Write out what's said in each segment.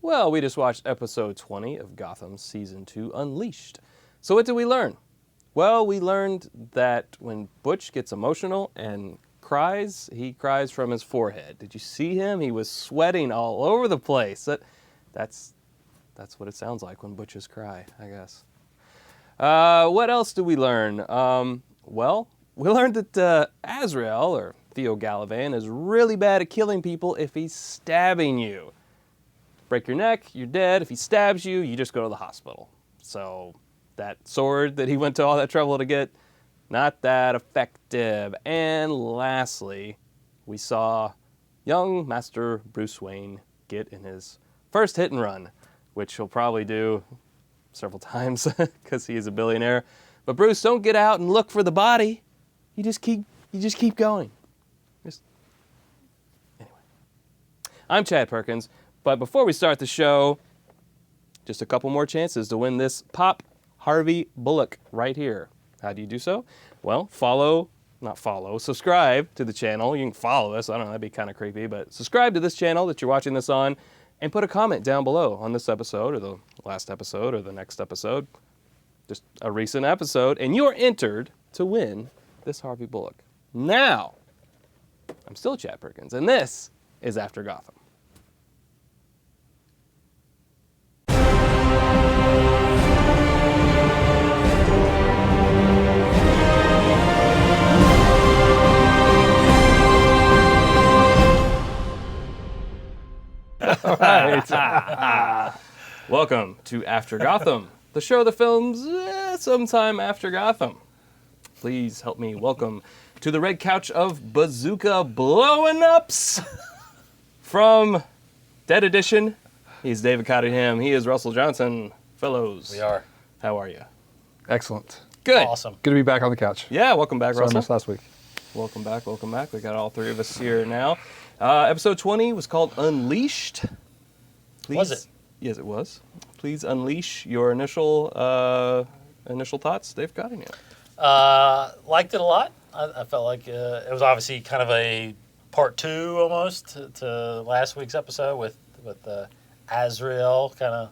Well, we just watched episode 20 of Gotham Season 2 Unleashed. So what did we learn? Well, we learned that when Butch gets emotional and cries, he cries from his forehead. Did you see him? He was sweating all over the place. That's what it sounds like when Butches cry, I guess. What else did we learn? Well, we learned that Azrael, or Theo Galavan, is really bad at killing people if he's stabbing you. Break your neck, you're dead. If he stabs you, you just go to the hospital. So that sword that he went to all that trouble to get, not that effective. And lastly, we saw young Master Bruce Wayne get in his first hit and run, which he'll probably do several times because he is a billionaire. But Bruce, don't get out and look for the body. You just keep going. Anyway. I'm Chad Perkins. But before we start the show, just a couple more chances to win this Pop Harvey Bullock right here. How do you do so? Well, subscribe to the channel. You can follow us. I don't know, that'd be kind of creepy, but subscribe to this channel that you're watching this on and put a comment down below on this episode or the last episode or the next episode, just a recent episode, and you're entered to win this Harvey Bullock. Now, I'm still Chad Perkins, and this is After Gotham. All right. Welcome to After Gotham, the show that films sometime after Gotham. Please help me welcome to the red couch of Bazooka Blowing Ups from Dead Edition. He's David Cottingham. He is Russell Johnson. Fellows. We are. How are you? Excellent. Good. Awesome. Good to be back on the couch. Yeah, welcome back, Sorry I Russell. missed last week. Welcome back. We got all three of us here now. Episode 20 was called Unleashed. Please, was it? Yes, it was. Please unleash your initial thoughts, Dave Cottingham. Liked it a lot. I felt like it was obviously kind of a part two almost to last week's episode with Azrael kind of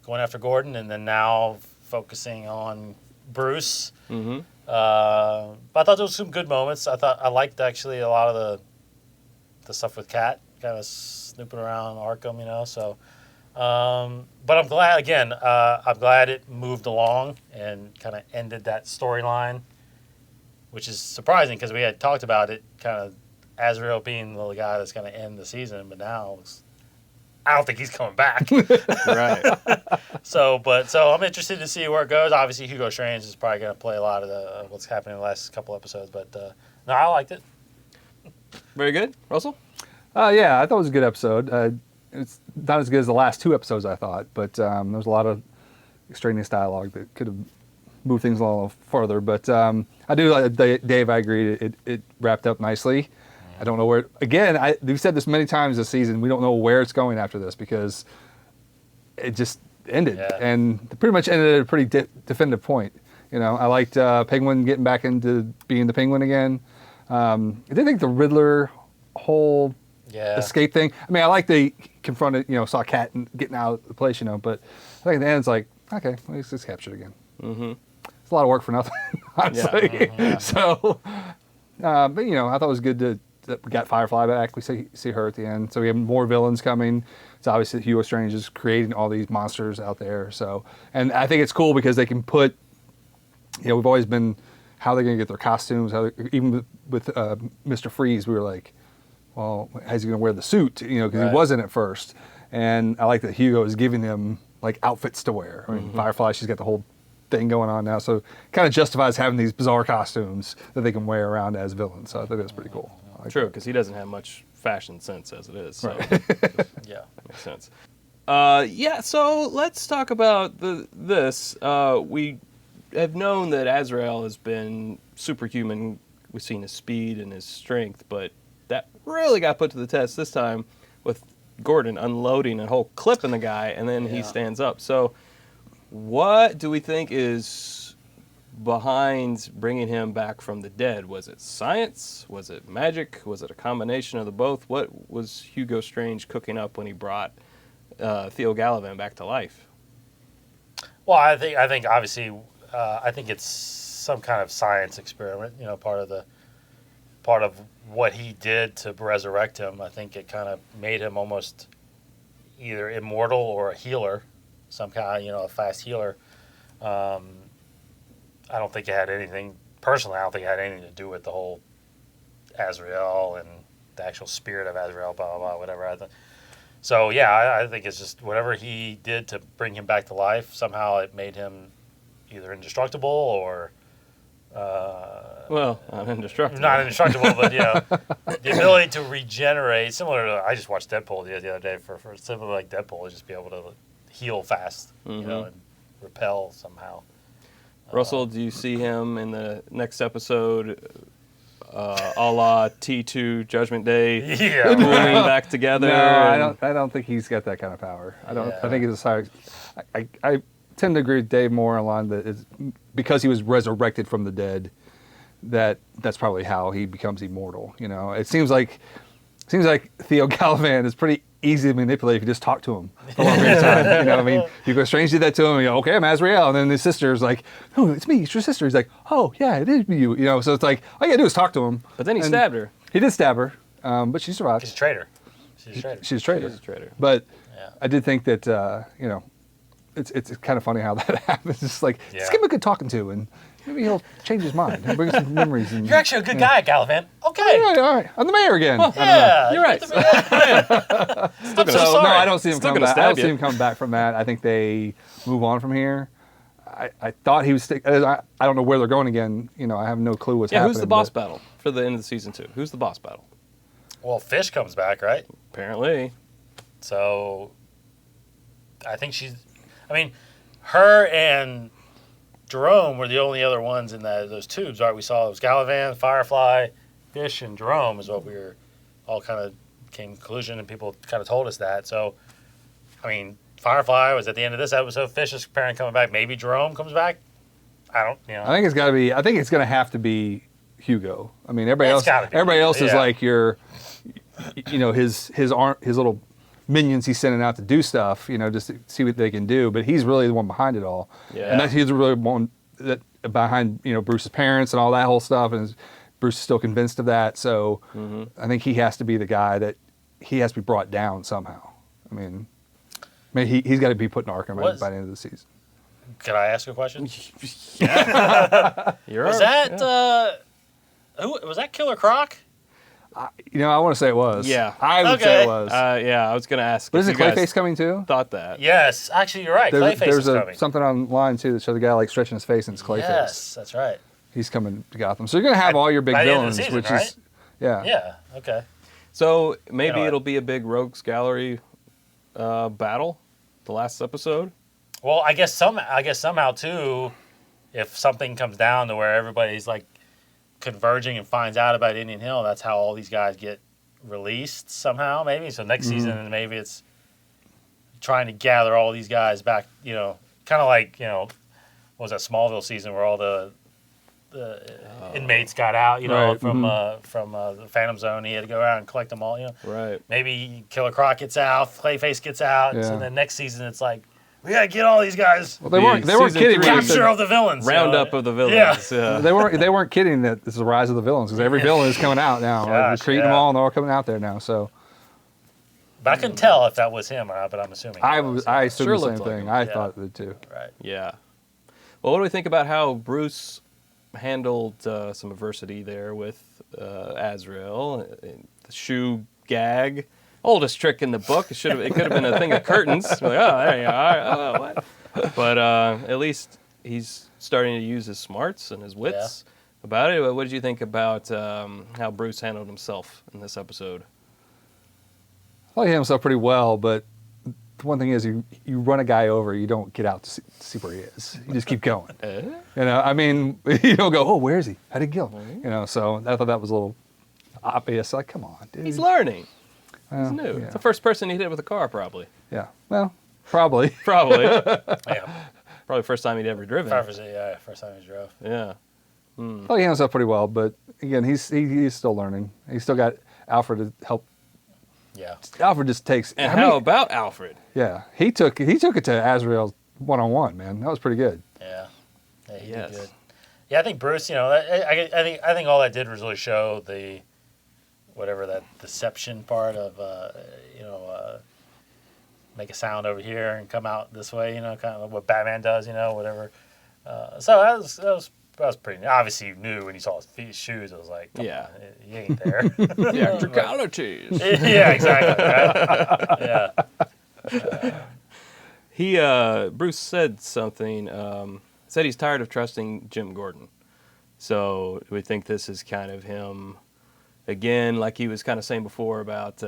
going after Gordon, and then now focusing on Bruce. Mm-hmm. But I thought there was some good moments. I liked actually a lot of the stuff with Kat, kind of snooping around Arkham, you know. So, but I'm glad again. I'm glad it moved along and kind of ended that storyline, which is surprising because we had talked about it, kind of Azrael being the guy that's going to end the season, but now I don't think he's coming back. Right. So I'm interested to see where it goes. Obviously, Hugo Strange is probably going to play a lot of what's happening in the last couple episodes, but no, I liked it. Very good. Russell? Yeah, I thought it was a good episode. It's not as good as the last two episodes, I thought, but there was a lot of extraneous dialogue that could have moved things a little further. But I do like Dave. I agree. It wrapped up nicely. I don't know where. Again, we've said this many times this season. We don't know where it's going after this because it just ended, and pretty much ended at a pretty definitive point. You know, I liked Penguin getting back into being the Penguin again. I didn't think the Riddler whole escape thing. I mean, I like they confronted, saw Cat getting out of the place, but I think at the end it's like, okay, well, he's just captured again. Mm-hmm. It's a lot of work for nothing, honestly. Yeah. So, but I thought it was good that we got Firefly back. We see her at the end. So we have more villains coming. It's obvious that Hugo Strange is creating all these monsters out there. So, and I think it's cool because they can put, we've always been, how they're going to get their costumes. Even with Mr. Freeze, we were like, well, how's he going to wear the suit? Because he wasn't at first. And I like that Hugo is giving them like outfits to wear. I mean, Firefly, she's got the whole thing going on now. So kind of justifies having these bizarre costumes that they can wear around as villains. So I think that's pretty cool. True, because he doesn't have much fashion sense as it is. So right. Yeah. Makes sense. So let's talk about this. We have known that Azrael has been superhuman. We've seen his speed and his strength, but that really got put to the test this time with Gordon unloading a whole clip in the guy, and then he stands up. So what do we think is behind bringing him back from the dead? Was it science? Was it magic? Was it a combination of the both? What was Hugo Strange cooking up when he brought Theo Gallivan back to life. Well, I think obviously, I think it's some kind of science experiment. You know, part of what he did to resurrect him. I think it kind of made him almost either immortal or a healer, some kind of, a fast healer. I don't think it had anything. Personally, I don't think it had anything to do with the whole Azrael and the actual spirit of Azrael, blah blah blah, whatever. So yeah, I think it's just whatever he did to bring him back to life. Somehow it made him either indestructible or Well, not indestructible. not indestructible, but the ability to regenerate. Similar to I just watched Deadpool the other day for similar like Deadpool, just be able to heal fast, and repel somehow. Russell, do you see him in the next episode, a la T2 Judgment Day, Yeah, pulling back together? No, I don't think he's got that kind of power. I don't. Yeah. I think it's a I tend to agree with Dave more along that it's because he was resurrected from the dead. That's probably how he becomes immortal. It seems like Theo Gallivan is pretty easy to manipulate if you just talk to him for a long period of time. You go strange, did that to him, and you go, okay, I'm Azrael, and then his sister's like, no, it's me, it's your sister. He's like, oh yeah, it is you. So it's like all you gotta do is talk to him. But then he stabbed her. He did stab her, but she survived. she's a traitor. She's a traitor. She's a traitor. She's a traitor. But Yeah. I did think that it's kind of funny how that happens. It's like Yeah. just give him a good talking to, and maybe he'll change his mind. He'll bring some memories. And, You're actually a good guy, Gallivan. Okay. Yeah, all right. I'm the mayor again. Yeah, You're right. I'm so So sorry. no, I don't see him Still coming gonna back. I stab don't see you. him coming back from that. I think they move on from here. I thought he was. I don't know where they're going again. I have no clue what's Yeah, happening. who's the boss but- battle for the end of the season 2? Who's the boss battle? Well, Fish comes back, right? Apparently. So I think her and Jerome were the only other ones in those tubes, right? We saw it was Gallivan, Firefly, Fish, and Jerome is what we were all kind of came to conclusion, and people kind of told us that. So, Firefly was at the end of this episode. Fish is apparently coming back. Maybe Jerome comes back. I don't. I think it's got to be. I think it's going to have to be Hugo. Everybody It's else. gotta be Everybody Hugo, else is yeah. like his little minions he's sending out to do stuff. Just to see what they can do. But he's really the one behind it all. Yeah. And he's really one that behind Bruce's parents and all that whole stuff. And Bruce is still convinced of that. So I think he has to be the guy that he has to be brought down somehow. He's got to be put in Arkham by the end of the season. Can I ask a question? You're Was that who was that? Killer Croc? I want to say it was. Yeah. I would Okay. say it was. yeah, I was going to ask. But if isn't you guys Clayface coming too? Thought that. Yes, actually, you're right. Clayface There's is coming. something online too that shows the guy like stretching his face and it's Clayface. Yes, that's right. He's coming to Gotham. So you're gonna have all your big by the end of villains, the season, which right? is yeah. Yeah. Okay. So maybe what? it'll be a big Rogues Gallery battle, the last episode. Well, I guess somehow too, if something comes down to where everybody's like converging and finds out about Indian Hill, that's how all these guys get released somehow. Maybe so next season, maybe it's trying to gather all these guys back. Kind of like what was that Smallville season where all the inmates got out. Right, From the Phantom Zone. He had to go around and collect them all. Right. Maybe Killer Croc gets out, Clayface gets out, Yeah. so then next season it's like we gotta get all these guys. Well, they weren't Season kidding. three. when they Capture said- of the villains. Roundup of the villains. Yeah. They weren't kidding that this is the rise of the villains because every villain is coming out now. We're Gosh, creating them yeah. all and they're all coming out there now. So But I couldn't tell if that was him or not, but I'm assuming. I it was. assumed Sure the same looked like thing. him. I Yeah. thought it too. Right. Yeah. Well, what do we think about how Bruce handled some adversity there with Azrael, the shoe gag? Oldest trick in the book. It could have been a thing of curtains. Like, oh, there you are. Oh, what? But at least he's starting to use his smarts and his wits about it. What did you think about how Bruce handled himself in this episode? I thought he handled himself pretty well, but the one thing is you run a guy over, you don't get out to see where he is. You just keep going. You don't go, oh, where is he? How did he kill him? So I thought that was a little obvious. Like, come on, dude. He's learning. Well, He's new. Yeah. It's the first person he did with a car, probably. Yeah. Well, probably. Probably. Yeah. Probably first time he'd ever driven. First time he drove. Yeah. I thought he handled himself pretty well, but again, he's still learning. He's still got Alfred to help Yeah. Alfred just takes. And how about Alfred? Yeah, he took it to Azrael 1-on-1. Man, that was pretty good. Yeah. Yeah, he Yes. did good. Yeah, I think Bruce. I think all that did was really show the whatever that deception part of make a sound over here and come out this way. Kind of what Batman does. Whatever. So that was pretty. Obviously, you knew when you saw his shoes. It was like, Yeah. he ain't there. Theatricalities. Yeah, exactly. Right? Yeah. Bruce said something. Said he's tired of trusting Jim Gordon. So we think this is kind of him again, like he was kind of saying before about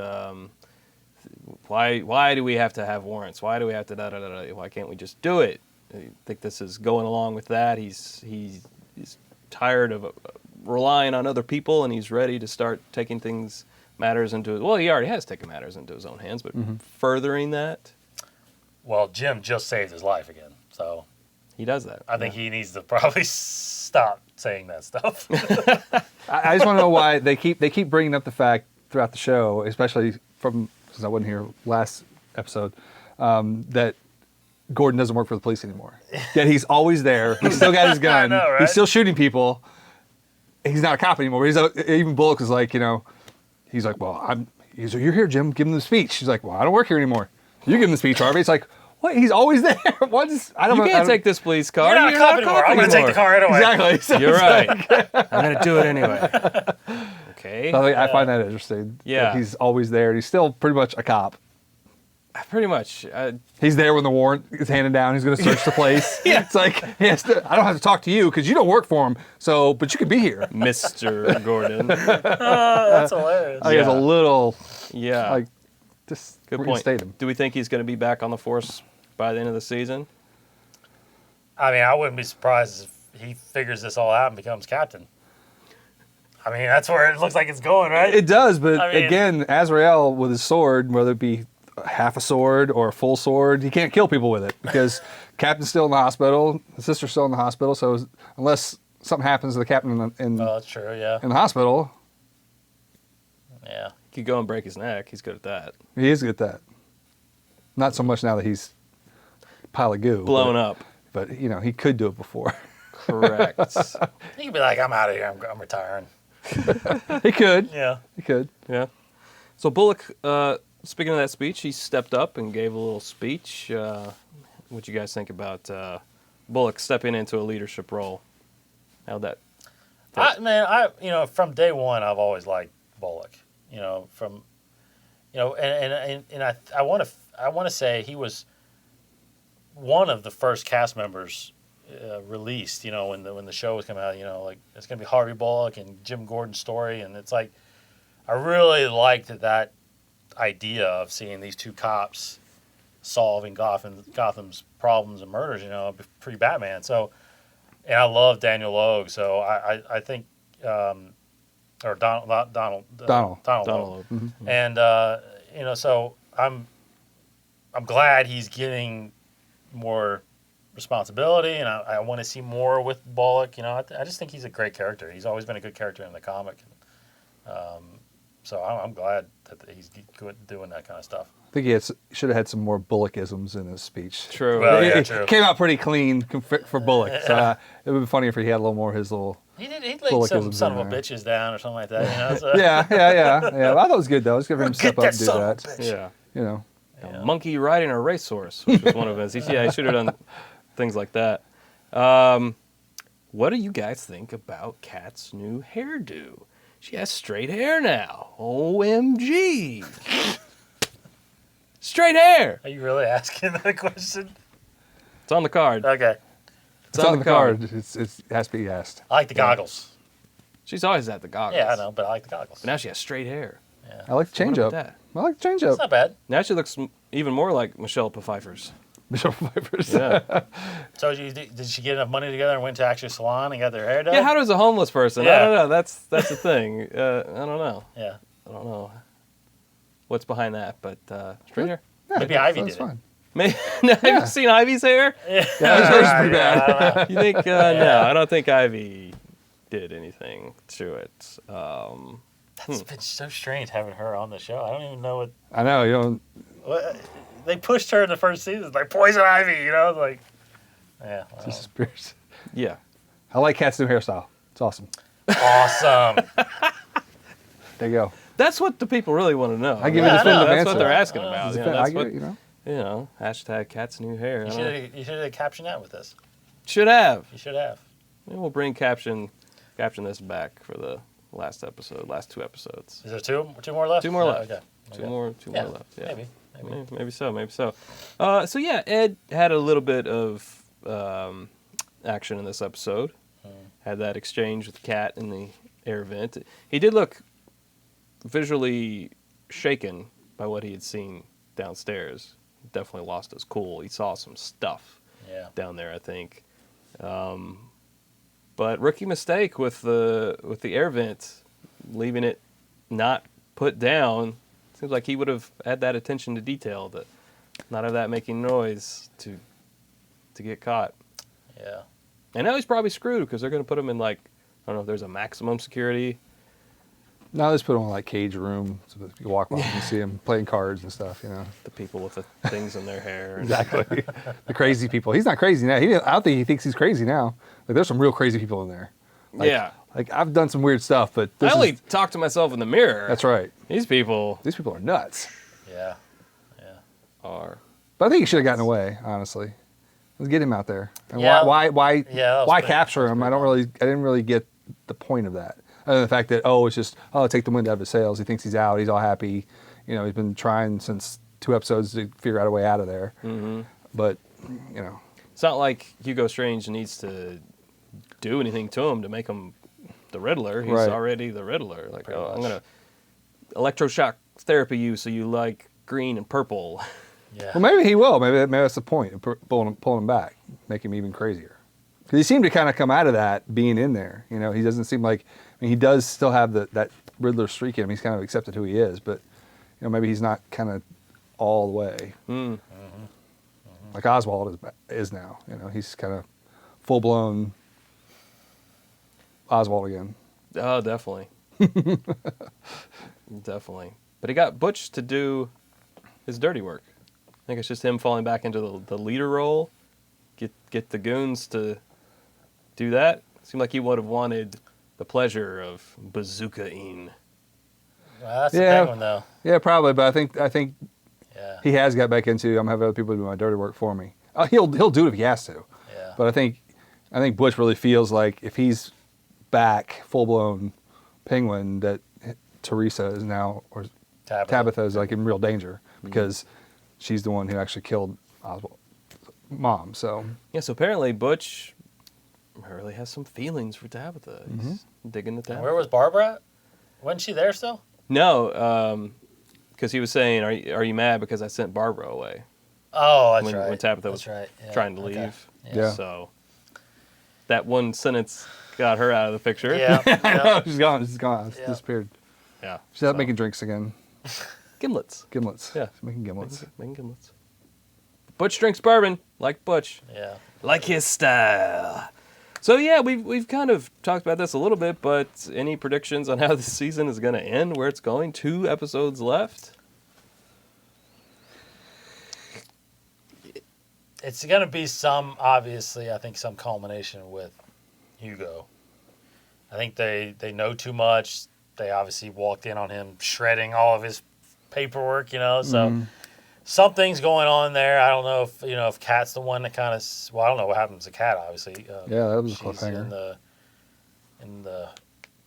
why do we have to have warrants? Why do we have to da da da da? Why can't we just do it? I think this is going along with that. He's tired of relying on other people, and he's ready to start taking matters into. Well, he already has taken matters into his own hands, but furthering that. Well, Jim just saved his life again, so He does that. I think he needs to probably stop saying that stuff. I just want to know why they keep bringing up the fact throughout the show, especially since I wasn't here last episode, that Gordon doesn't work for the police anymore. Yet he's always there. He's still got his gun. I know, right? He's still shooting people. He's not a cop anymore. Even Bullock is like, he's like, well, you're here, Jim. Give him the speech. He's like, well, I don't work here anymore. You give him the speech, Harvey. It's like, what? He's always there. I don't You can't take this police car. You're not a cop anymore. I'm going to take the car right away. Exactly. So You're right. I'm going to do it anyway. Okay. I find that interesting. Yeah. That he's always there. He's still pretty much a cop. Pretty much. He's there when the warrant is handed down. He's going to search the place. Yeah. It's like, I don't have to talk to you because you don't work for him. But you could be here. Mr. Gordon. That's hilarious. I think it's a little, Yeah. just Good point. reinstate him. Do we think he's going to be back on the force by the end of the season? I mean, I wouldn't be surprised if he figures this all out and becomes captain. I mean, that's where it looks like it's going, right? It does, but I mean- again, Azrael with his sword, whether it be half a sword or a full sword, he can't kill people with it because Captain's still in the hospital, the sister's still in the hospital. So unless something happens to the captain in that's true, yeah. the hospital, Yeah. He could go and break his neck. He's good at that. he is good at that. Not so much now that he's a pile of goo. Blown up. But, he could do it before. Correct. He could be like, I'm out of here. I'm retiring. He could. Yeah. He could. Yeah. So Bullock, speaking of that speech, he stepped up and gave a little speech. What you guys think about Bullock stepping into a leadership role? How'd that? From day one, I've always liked Bullock. I want to say he was one of the first cast members released. When the show was coming out, like it's gonna be Harvey Bullock and Jim Gordon's story, and it's like I really liked that idea of seeing these two cops solving Gotham's problems and murders. Pre-Batman. So, and I love Daniel Logue. So I think. Or Donald Logue. Mm-hmm. And so I'm glad he's getting more responsibility, and I want to see more with Bullock. I just think he's a great character. He's always been a good character in the comic. So I'm glad that he's doing that kind of stuff. I think he should have had some more Bullockisms in his speech. True. Well, It true. came out pretty clean for Bullock. So it would be funny if he had a little more of his little. He laid Bullockisms some son in of a there. bitches down or something like that. So. Yeah. Well, I thought it was good though. It's good for him to Get step up that and do son of a that. bitch. Yeah. Yeah. A monkey riding a racehorse, which was one of his. He should have done things like that. What do you guys think about Kat's new hairdo? She has straight hair now. OMG. Straight hair. Are you really asking that question? It's on the card. Okay. It's on the card. It has to be asked. I like the goggles. She's always had the goggles. Yeah, I know, but I like the goggles. But now she has straight hair. Yeah. I like the change What up. about that? I like the change It's up. not bad. Now she looks even more like Michelle Pfeiffer's. Michelle Pfeiffer's. Yeah. So did she get enough money together and went to actually a salon and got their hair done? Yeah, how does a homeless person? I Yeah. don't know. That's the thing. I don't know. Yeah. I don't know what's behind that, but straight hair. Yeah, Maybe Ivy that's did it. fine. Maybe, have you seen Ivy's hair? Yeah, hers is pretty bad. I don't know. You think? No, I don't think Ivy did anything to it. That's been so strange having her on the show. I don't even know what. I know, you know. They pushed her in the first season, like Poison Ivy, you know, like. Yeah. Well, Just Spears. Yeah. I like Kat's new hairstyle. It's awesome. awesome. There you go. That's what the people really want to know. I give it a that's definitive what answer. they're asking about. It's You a know, bit- that's I get what, it, you know. you know, hashtag cat's new hair. You should have captioned that with this. Should have. You should have. Maybe we'll bring caption this back for the last two episodes. Is there two more left? Two more left. Okay. Two more left. Yeah. Maybe. Maybe so. So yeah, Ed had a little bit of action in this episode. Had that exchange with Kat in the air vent. He did look visually shaken by what he had seen downstairs. Definitely lost his cool. He saw some stuff down there, I think. But rookie mistake with the air vent, leaving it not put down. Seems like he would have had that attention to detail, to not have that making noise to get caught. Yeah. And now he's probably screwed because they're going to put him in, like, I don't know if there's a maximum security. No, let's put him in like cage room so that you walk by and see him playing cards and stuff, you know. The people with the things in their hair. Exactly. The crazy people. He's not crazy now. I don't think he thinks he's crazy now. Like, there's some real crazy people in there. Like, Yeah. Like, I've done some weird stuff, but I only talk to myself in the mirror. That's right. These people These people are nuts. Yeah. are. But I think he should have gotten away, honestly. Let's get him out there. And Yeah. why Yeah, that was pretty- capture him? I didn't really get the point of that. Other than the fact that, it's just, take the wind out of his sails. He thinks he's out. He's all happy. You know, he's been trying since 2 episodes to figure out a way out of there. Mm-hmm. But, you know. It's not like Hugo Strange needs to do anything to him to make him the Riddler. He's Right. already the Riddler. Like, Pretty I'm much. going to electroshock therapy you so you like green and purple. Yeah. Well, maybe he will. Maybe that's the point, of pulling him back, make him even crazier. Because he seemed to kind of come out of that being in there. You know, he doesn't seem like, he does still have that Riddler streak in him. He's kind of accepted who he is, but, maybe he's not kind of all the way. Mm. Like Oswald is now. He's kind of full-blown Oswald again. Oh, definitely. Definitely. But he got Butch to do his dirty work. I think it's just him falling back into the leader role. Get the goons to do that. Seemed like he would have wanted the pleasure of bazooka-ing. Well, that's the Yeah. Penguin, though. Yeah, probably. But I think Yeah. he has got back into, I'm gonna have other people do my dirty work for me. He'll do it if he has to. Yeah. But I think Butch really feels like if he's back full-blown Penguin, that Teresa is now, or Tabitha is like in real danger because she's the one who actually killed Oswald's mom. So Yeah, so apparently Butch really has some feelings for Tabitha. He's digging the And Tabitha. where was Barbara at? Wasn't she there still? No, because he was saying, "Are you mad because I sent Barbara away Oh, that's when, right. when Tabitha That's was right. Yeah. trying to Okay. leave?" Yeah. So that one sentence got her out of the picture. Yeah. yeah. she's gone. She's gone. She's Yeah. disappeared. Yeah. She's out So- making drinks again. gimlets. Gimlets. Yeah. She's making gimlets. Making gimlets. Butch drinks bourbon like Butch. Yeah. Like his style. So yeah, we've kind of talked about this a little bit, but any predictions on how this season is going to end, where it's going? 2 episodes left? It's going to be obviously, I think some culmination with Hugo. I think they know too much. They obviously walked in on him shredding all of his paperwork, so something's going on there. I don't know if Kat's the one that kind of, I don't know what happens to Kat, obviously. Yeah, that was a She's cliffhanger. in the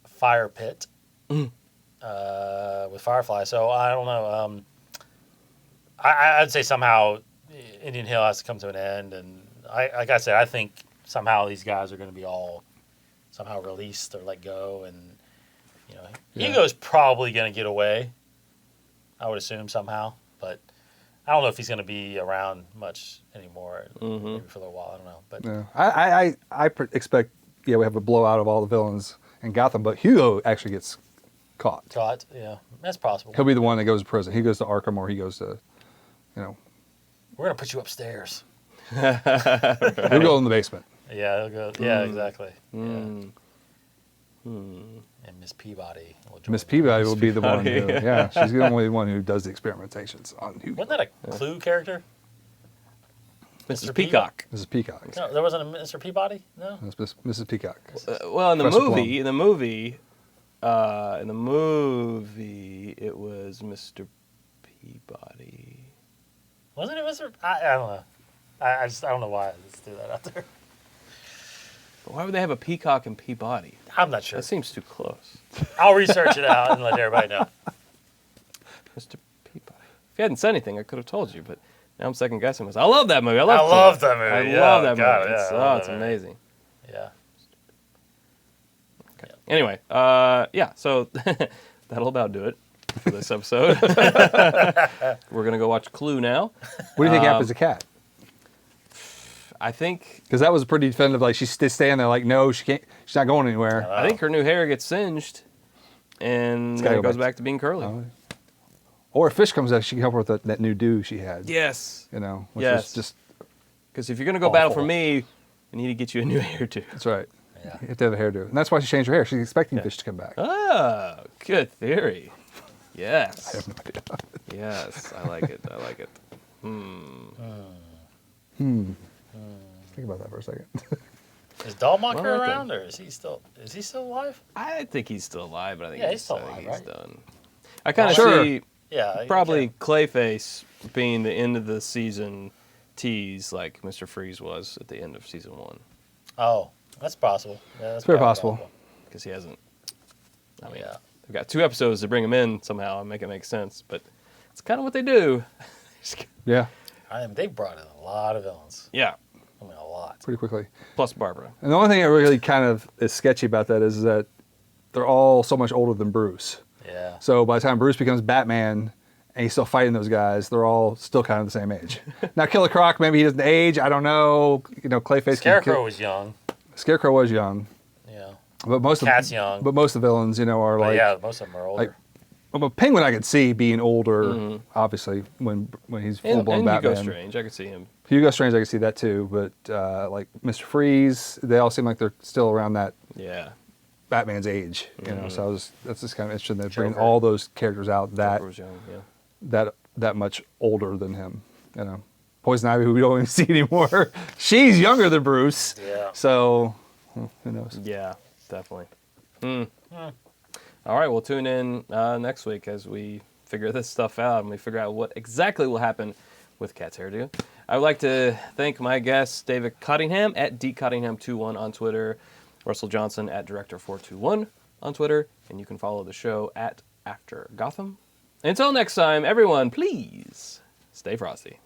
fire pit with Firefly. So I don't know. I'd say somehow Indian Hill has to come to an end, and like I said, I think somehow these guys are going to be all somehow released or let go, and Hugo's probably going to get away. I would assume somehow, but I don't know if he's going to be around much anymore. Maybe for a little while. I don't know, but Yeah. I expect, we have a blowout of all the villains in Gotham, but Hugo actually gets caught. yeah, that's possible. He'll be the one that goes to prison. He goes to Arkham, or he goes to, We're going to put you upstairs. he'll go in the basement. Yeah, he'll go. Yeah, exactly. Yeah. Mm. Hmm. And Miss Peabody will join Miss them. Peabody will be the one who, Peabody. yeah, she's the only one who does the experimentations on Hugo. Wasn't that a Clue character? Mrs. Mr. Peacock. Mrs. Peacock. No, there wasn't a Mr. Peabody? No? That's Mrs. Peacock. Well, in the Professor movie, in the movie, it was Mr. Peabody. Wasn't it Mr. I don't know. I don't know why I just threw that out there. But why would they have a Peacock and Peabody? I'm not sure. That seems too close. I'll research it out and let everybody know. Mr. Peabody. If you hadn't said anything, I could have told you, but now I'm second guessing myself. I love that movie. I love that movie. I Yeah, love that God, movie. yeah, It's, I love it's that movie. amazing. Yeah. Okay. Anyway, yeah, so that'll about do it for this episode. We're going to go watch Clue now. What do you think happens to Cat? I think Because that was pretty definitive. Like, she's just standing there like, no, she can't. She's not going anywhere. I think her new hair gets singed, and It's then gotta it go goes back back to being curly. Oh. Or if Fish comes out, she can help her with that new do she had. Yes. You know, which Yes. was just, Because if you're going to go battle for Awful. me, I need to get you a new hair, too. that's right. Yeah. You have to have a hairdo. And that's why she changed her hair. She's expecting Fish to come back. Oh, good theory. Yes. I have no idea. Yes, I like it. I like it. Think about that for a second. Is Dalmocker Well, I around, or is he still alive? I think he's still alive, but I think Yeah, he's he's still I think alive, he's right? done. I kind of Sure. see Yeah. probably Clayface being the end of the season tease like Mr. Freeze was at the end of season 1. Oh, that's possible. Yeah, that's very probably possible. Because he hasn't. I mean, Yeah. they've got 2 episodes to bring him in somehow and make it make sense, but it's kind of what they do. Yeah, I mean, they brought in a lot of villains. Yeah. I mean, a lot. pretty quickly. Plus Barbara. And the only thing that really kind of is sketchy about that is that they're all so much older than Bruce. Yeah. So by the time Bruce becomes Batman and he's still fighting those guys, they're all still kind of the same age. Now Killer Croc, maybe he doesn't age. I don't know. You know, Clayface. Scarecrow was young. Scarecrow was young, Yeah. but most Cat's of young. But most of the villains, you know, are But like. yeah, most of them are older. like- Well, Penguin I could see being older, obviously when he's full blown And Batman. Hugo Strange. I could see him. Hugo Strange, I could see that too. But like Mr. Freeze, they all seem like they're still around that Yeah. Batman's age. You know, so that's just kind of interesting to bring Joker. all those characters out Joker was young, yeah. that much older than him. You know, Poison Ivy, who we don't even see anymore, she's younger than Bruce. Yeah. So who knows? Yeah, definitely. All right, we'll tune in next week as we figure this stuff out and we figure out what exactly will happen with Cat's hairdo. I would like to thank my guests, David Cottingham at dcottingham21 on Twitter, Russell Johnson at Director421 on Twitter, and you can follow the show at After Gotham. Until next time, everyone, please stay frosty.